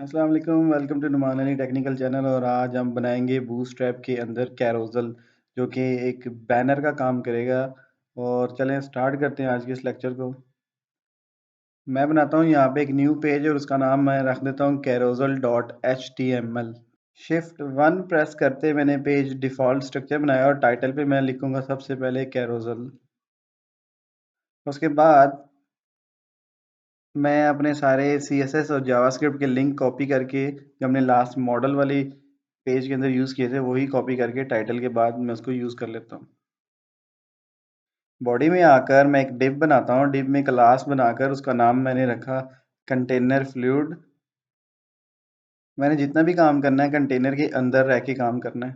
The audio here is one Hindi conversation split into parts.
अस्सलाम वालेकुम, welcome to Numan Ali technical channel और आज हम बनाएंगे बूटस्ट्रैप के अंदर कैरोज़ल जो कि एक बैनर का काम करेगा। और चलें स्टार्ट करते हैं आज के इस लेक्चर को। मैं बनाता हूँ यहाँ पे एक न्यू पेज और उसका नाम मैं रख देता हूँ कैरोज़ल डॉट HTML। शिफ्ट 1 प्रेस करते मैंने पेज डिफ़ॉल्ट स्ट्रक्चर बनाया और टाइटल पे मैं लिखूँगा सबसे पहले कैरोज़ल। उसके बाद मैं अपने सारे CSS और जावास्क्रिप्ट के लिंक कॉपी करके जो हमने लास्ट मॉडल वाली पेज के अंदर यूज़ किए थे वही कॉपी करके टाइटल के बाद मैं उसको यूज़ कर लेता हूँ। बॉडी में आकर मैं एक डिव बनाता हूँ। डिव में क्लास बनाकर उसका नाम मैंने रखा कंटेनर फ्लूइड। मैंने जितना भी काम करना है कंटेनर के अंदर रह के काम करना है।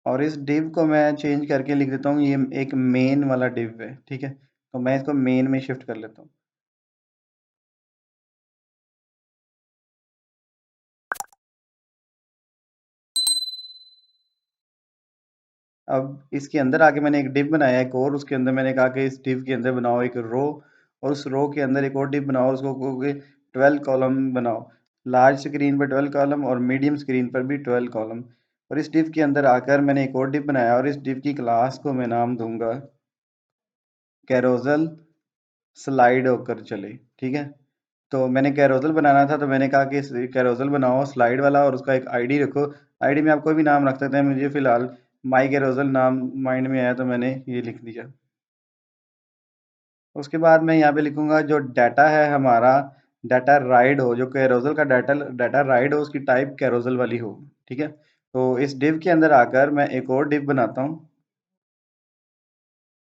और इस डिव को मैं चेंज करके लिख देता हूँ ये एक मेन वाला डिव है, ठीक है। तो मैं इसको मेन में शिफ्ट कर लेता हूँ। अब इसके अंदर आके मैंने एक डिव बनाया एक और, उसके अंदर मैंने कहा कि इस डिव के अंदर बनाओ एक रो और उस रो के अंदर एक और डिव बनाओ, उसको कहोगे 12 कॉलम बनाओ। लार्ज स्क्रीन पर 12 कॉलम और मीडियम स्क्रीन पर भी 12 कॉलम। और इस डिव के अंदर आकर मैंने एक और डिव बनाया और इस डिव की क्लास को मैं नाम दूंगा कैरोज़ल स्लाइड होकर चले, ठीक है। तो मैंने कैरोज़ल बनाना था तो मैंने कहा कि कैरोज़ल बनाओ स्लाइड वाला और उसका एक आईडी रखो। आईडी में आप कोई भी नाम रख सकते हैं, मुझे फ़िलहाल माई कैरोज़ल नाम माइंड में आया तो मैंने ये लिख दिया। उसके बाद मैं यहाँ पे लिखूँगा जो डाटा है हमारा डाटा राइड हो, जो कैरोज़ल का डाटा डाटा राइड हो उसकी टाइप कैरोज़ल वाली हो, ठीक है। तो इस डिव के अंदर आकर मैं एक और डिव बनाता हूँ।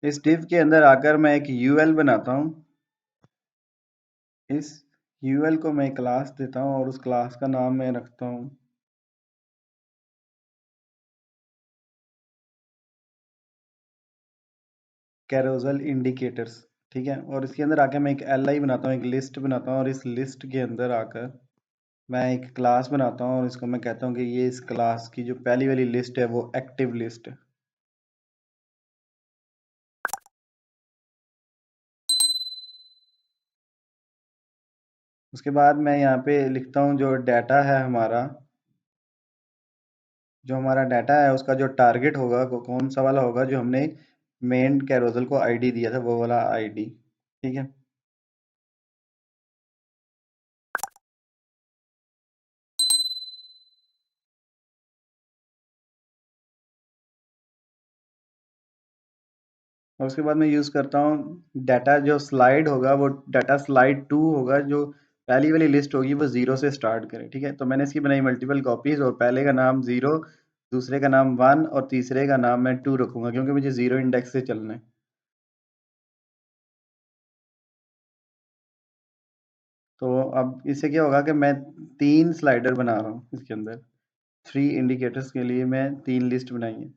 इस डिव के अंदर आकर मैं एक यूएल बनाता हूँ। इस यूएल को मैं क्लास देता हूँ और उस क्लास का नाम मैं रखता हूँ कैरोज़ल इंडिकेटर्स, ठीक है। और इसके अंदर आकर मैं एक एलआई बनाता हूँ, एक लिस्ट बनाता हूँ और इस लिस्ट के अंदर आकर मैं एक क्लास बनाता हूँ और इसको मैं कहता हूँ कि ये इस क्लास की जो पहली वाली लिस्ट है वो एक्टिव लिस्ट है। उसके बाद मैं यहाँ पे लिखता हूँ जो डाटा है हमारा, जो हमारा डाटा है उसका जो टारगेट होगा वो कौन सा वाला होगा, जो हमने मेन कैरोज़ल को आईडी दिया था वो वाला आईडी, ठीक है। और उसके बाद मैं यूज़ करता हूँ डाटा जो स्लाइड होगा वो डाटा स्लाइड 2 होगा, जो पहली वाली लिस्ट होगी वो 0 से स्टार्ट करे, ठीक है। तो मैंने इसकी बनाई मल्टीपल कॉपीज़ और पहले का नाम 0, दूसरे का नाम 1 और तीसरे का नाम मैं 2 रखूँगा क्योंकि मुझे 0 इंडेक्स से चलना है। तो अब इससे क्या होगा कि मैं 3 स्लाइडर बना रहा हूँ इसके अंदर। 3 इंडिकेटर्स के लिए मैं 3 लिस्ट बनाई है।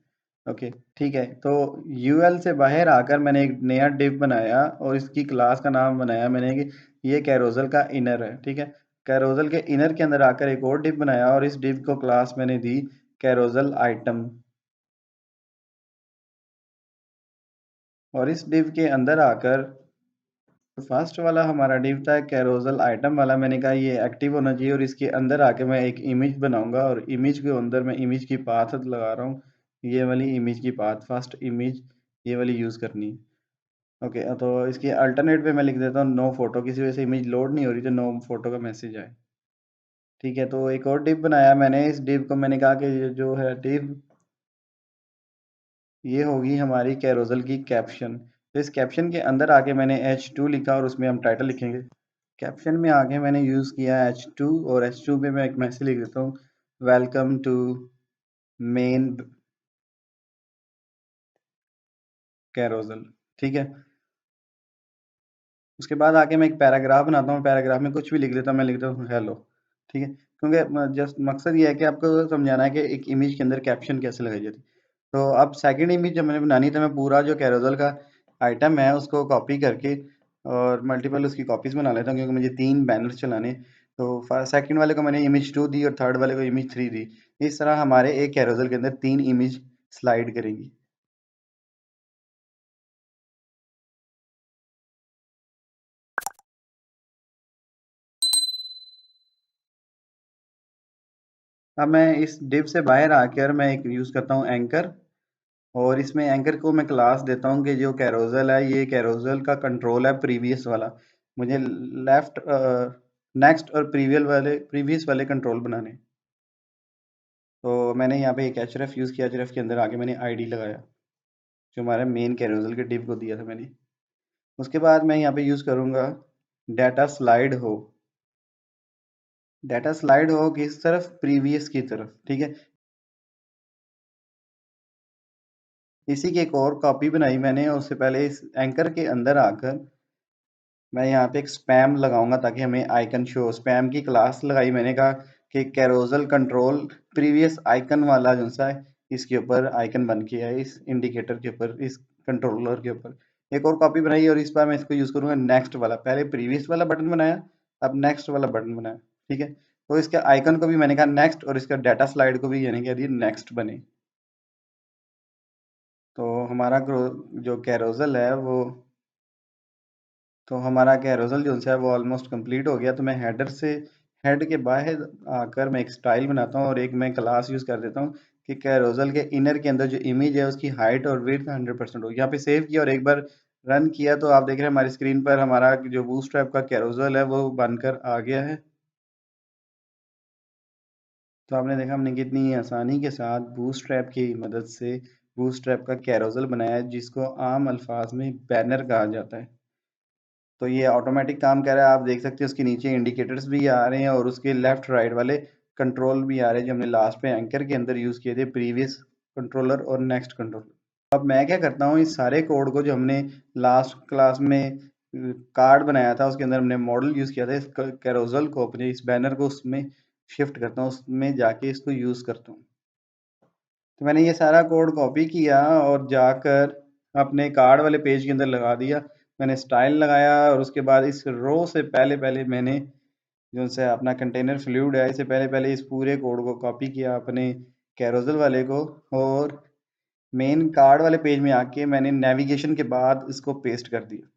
ओके, ठीक है। तो यूएल से बाहर आकर मैंने एक नया डिव बनाया और इसकी क्लास का नाम बनाया मैंने कि ये कैरोज़ल का इनर है, ठीक है। कैरोज़ल के इनर के अंदर आकर एक और डिव बनाया और इस डिव को क्लास मैंने दी कैरोज़ल आइटम। और इस डिव के अंदर आकर फर्स्ट वाला हमारा डिव था कैरोज़ल आइटम वाला, मैंने कहा ये एक्टिव होना चाहिए और इसके अंदर आके मैं एक इमेज बनाऊंगा और इमेज के अंदर मैं इमेज की पाथ लगा रहा हूँ। ये वाली इमेज की पाथ फर्स्ट इमेज ये वाली यूज़ करनी है। ओके, तो इसकी अल्टरनेट पे मैं लिख देता हूँ नो फोटो, किसी वजह से इमेज लोड नहीं हो रही तो नो फोटो का मैसेज आए, ठीक है। तो एक और डिव बनाया मैंने, इस डिव को मैंने कहा कि ये जो है डिव ये होगी हमारी कैरोज़ल की कैप्शन। तो इस कैप्शन के अंदर आके मैंने H2 लिखा और उसमें हम टाइटल लिखेंगे। कैप्शन में आगे मैंने यूज़ किया H2 और H2 पे मैं एक मैसेज लिख देता हूँ वेलकम टू मेन कैरोज़ल, ठीक है। उसके बाद आके मैं एक पैराग्राफ बनाता हूँ, पैराग्राफ में कुछ भी लिख देता हूँ, मैं लिख देता हूँ हेलो, ठीक है। क्योंकि जस्ट मकसद ये है कि आपको समझाना है कि एक इमेज के अंदर कैप्शन कैसे लगाई जाती है। तो अब सेकंड इमेज जब मैंने बनानी तो मैं पूरा जो कैरोज़ल का आइटम है उसको कॉपी करके और मल्टीपल उसकी कॉपीज़ बना लेता हूँ क्योंकि मुझे 3 बैनर चलाने हैं। तो सेकंड वाले को मैंने इमेज 2 दी और थर्ड वाले को इमेज 3 दी। इस तरह हमारे एक कैरोज़ल के अंदर 3 इमेज स्लाइड करेंगी। अब मैं इस डिव से बाहर आकर मैं एक यूज़ करता हूँ एंकर, और इसमें एंकर को मैं क्लास देता हूँ कि जो कैरोजल है ये कैरोजल का कंट्रोल है प्रीवियस वाला, मुझे लेफ्ट नेक्स्ट और प्रीवियस वाले कंट्रोल बनाने। तो मैंने यहाँ पे एक एचरेफ यूज़ किया, एचरेफ के अंदर आके मैंने आईडी लगाया जो हमारे मेन कैरोजल के डिव को दिया था मैंने। उसके बाद मैं यहाँ पे यूज़ करूँगा डाटा स्लाइड हो। डाटा स्लाइड हो किस तरफ, प्रीवियस की तरफ, ठीक है। इसी की एक और कॉपी बनाई मैंने, और उससे पहले इस एंकर के अंदर आकर मैं यहाँ पे एक स्पैम लगाऊंगा ताकि हमें आइकन शो, स्पैम की क्लास लगाई, मैंने कहा कि कैरोजल कंट्रोल प्रीवियस आइकन वाला जो सा है इसके ऊपर आइकन बन के है, इस इंडिकेटर के ऊपर, इस कंट्रोलर के ऊपर। एक और कॉपी बनाई और इस बार मैं इसको यूज करूंगा नेक्स्ट वाला, पहले प्रीवियस वाला बटन बनाया, अब नेक्स्ट वाला बटन बनाया, ठीक है। तो इसके आइकन को भी मैंने कहा नेक्स्ट, और इसका डाटा स्लाइड को भी यानी कह दिया नेक्स्ट बने। तो हमारा जो कैरोजल है वो, तो हमारा कैरोजल जो है वो ऑलमोस्ट कंप्लीट हो गया। तो मैं हेडर से, हेड के बाहर आकर मैं एक स्टाइल बनाता हूँ और एक मैं क्लास यूज़ कर देता हूँ कि कैरोजल के इनर के अंदर जो इमेज है उसकी हाइट और विड्थ 100% हो। यहाँ पे सेव किया और एक बार रन किया तो आप देख रहे हैं हमारी स्क्रीन पर हमारा जो बूटस्ट्रैप का कैरोजल है वो बनकर आ गया है। तो आपने देखा हमने कितनी आसानी के साथ बूटस्ट्रैप की मदद से बूटस्ट्रैप का कैरोजल बनाया है, जिसको आम अल्फाज में बैनर कहा जाता है। तो ये ऑटोमेटिक काम कर रहा है, आप देख सकते हैं उसके नीचे इंडिकेटर्स भी आ रहे हैं और उसके लेफ्ट राइट वाले कंट्रोल भी आ रहे हैं जो हमने लास्ट पे एंकर के अंदर यूज़ किए थे, प्रीवियस कंट्रोलर और नेक्स्ट कंट्रोलर। अब मैं क्या करता हूँ, इस सारे कोड को जो हमने लास्ट क्लास में कार्ड बनाया था उसके अंदर हमने मॉडल यूज़ किया था, इस कैरोजल को, अपने इस बैनर को उसमें शिफ्ट करता हूँ, उसमें जाके इसको यूज़ करता हूँ। तो मैंने ये सारा कोड कॉपी किया और जाकर अपने कार्ड वाले पेज के अंदर लगा दिया। मैंने स्टाइल लगाया और उसके बाद इस रो से पहले पहले मैंने जो से अपना कंटेनर फ्लूइड है, इससे पहले पहले इस पूरे कोड को कॉपी किया अपने कैरोजल वाले को, और मेन कार्ड वाले पेज में आके मैंने नेविगेशन के बाद इसको पेस्ट कर दिया।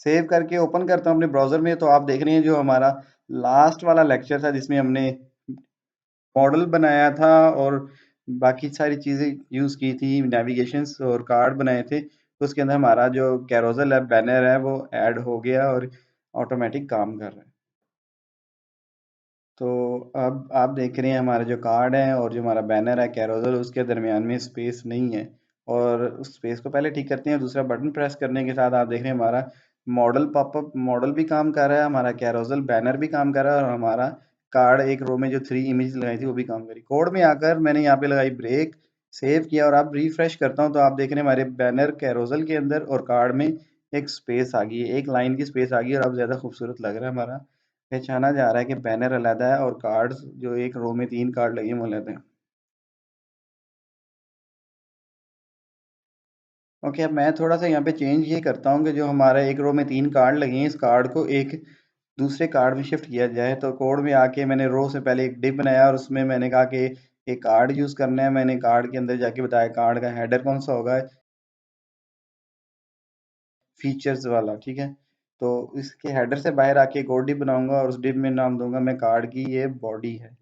सेव करके ओपन करता हूँ अपने ब्राउज़र में, तो आप देख रहे हैं जो हमारा लास्ट वाला लेक्चर था जिसमें हमने मॉडल बनाया था और बाकी सारी चीज़ें यूज़ की थी, नेविगेशंस और कार्ड बनाए थे, तो उसके अंदर हमारा जो कैरोज़ल है, बैनर है, वो ऐड हो गया और ऑटोमेटिक काम कर रहा है। तो अब आप देख रहे हैं हमारे जो कार्ड है और जो हमारा बैनर है कैरोज़ल, उसके दरमियान में स्पेस नहीं है, और उस स्पेस को पहले ठीक करते हैं। दूसरा बटन प्रेस करने के साथ आप देख रहे हैं हमारा मॉडल पॉपअप मॉडल भी काम कर रहा है, हमारा कैरोज़ल बैनर भी काम कर रहा है, और हमारा कार्ड एक रो में जो 3 इमेज लगाई थी वो भी काम करी। कोड में आकर मैंने यहाँ पे लगाई ब्रेक, सेव किया और अब रिफ्रेश करता हूँ तो आप देख रहे हैं हमारे बैनर कैरोज़ल के अंदर और कार्ड में एक स्पेस आ गई है, एक लाइन की स्पेस आ गई है, और अब ज़्यादा खूबसूरत लग रहा है हमारा। पहचाना जा रहा है कि बैनर अलग है और कार्ड्स जो एक रो में 3 कार्ड लगे हैं वो अलग हैं। ओके, अब मैं थोड़ा-सा यहाँ पे चेंज ये करता हूँ कि जो हमारा एक रो में 3 कार्ड लगे हैं, इस कार्ड को एक दूसरे कार्ड में शिफ्ट किया जाए। तो कोड में आके मैंने रो से पहले एक डिव बनाया और उसमें मैंने कहा कि एक कार्ड यूज़ करना है। मैंने कार्ड के अंदर जाके बताया कार्ड का हेडर कौन-सा होगा, फीचर्स वाला, ठीक है? तो इसके हेडर से बाहर आके एक और डिव बनाऊँगा और उस डिव में नाम दूँगा मैं कार्ड की ये बॉडी है।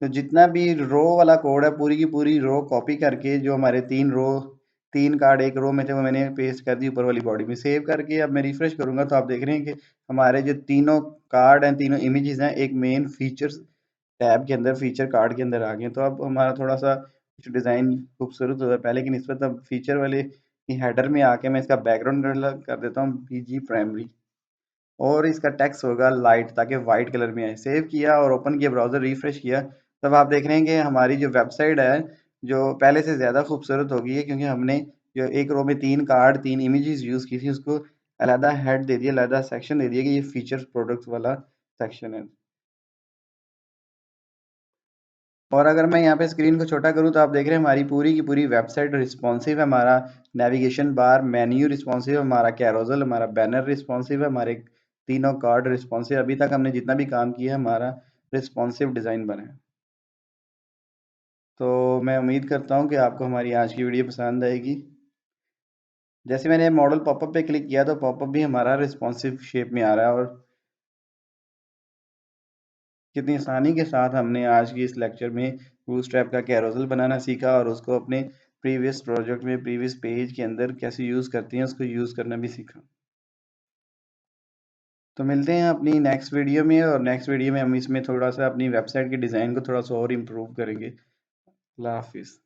तो जितना भी रो वाला कोड है पूरी की पूरी रो कॉपी करके जो हमारे 3 कार्ड एक रो में थे वो मैंने पेस्ट कर दी ऊपर वाली बॉडी में। सेव करके अब मैं रिफ्रेश करूँगा तो आप देख रहे हैं कि हमारे जो तीनों कार्ड हैं, तीनों इमेजेस हैं, एक मेन फीचर्स टैब के अंदर, फीचर कार्ड के अंदर आ गए। तो अब हमारा थोड़ा-सा कुछ डिज़ाइन खूबसूरत हो रहा है। पहले की निस्बत अब फीचर वाले की हेडर में आके मैं इसका बैकग्राउंड कलर कर देता हूँ पीजी प्राइमरी, और इसका टेक्स्ट होगा लाइट ताकि वाइट कलर में आए। सेव किया और ओपन किया ब्राउज़र, रिफ्रेश किया, तब आप देख रहे हैं कि हमारी जो वेबसाइट है, जो पहले से ज़्यादा खूबसूरत हो गई है, क्योंकि हमने जो एक रो में 3 कार्ड, 3 इमेजेस यूज़ की थी, उसको अलहदा हेड दे दिया, अलहदा सेक्शन दे दिया कि ये फीचर्स प्रोडक्ट्स वाला सेक्शन है। और अगर मैं यहाँ पे स्क्रीन को छोटा करूँ तो आप देख रहे हैं हमारी पूरी की पूरी वेबसाइट रिस्पॉन्सिव है, हमारा नेविगेशन बार मेन्यू रिस्पॉन्सिव है, हमारा कैरोजल, हमारा बैनर रिस्पॉन्सिव है, हमारे तीनों कार्ड रिस्पॉन्सिव। अभी तक हमने जितना भी काम किया है हमारा रिस्पॉन्सिव डिज़ाइन बना है। तो मैं उम्मीद करता हूँ कि आपको हमारी आज की वीडियो पसंद आएगी। जैसे मैंने मॉडल पॉपअप पे क्लिक किया तो पॉपअप भी हमारा रिस्पॉन्सिव शेप में आ रहा है, और कितनी आसानी के साथ हमने आज की इस लेक्चर में बूटस्ट्रैप का कैरोसल बनाना सीखा और उसको अपने प्रीवियस प्रोजेक्ट में प्रीवियस पेज के अंदर कैसे यूज़ करती हैं उसको यूज़ करना भी सीखा। तो मिलते हैं अपनी नेक्स्ट वीडियो में, और नेक्स्ट वीडियो में हम इसमें थोड़ा सा अपनी वेबसाइट के डिज़ाइन को थोड़ा सा और इम्प्रूव करेंगे। अल्लाह हाफिज़।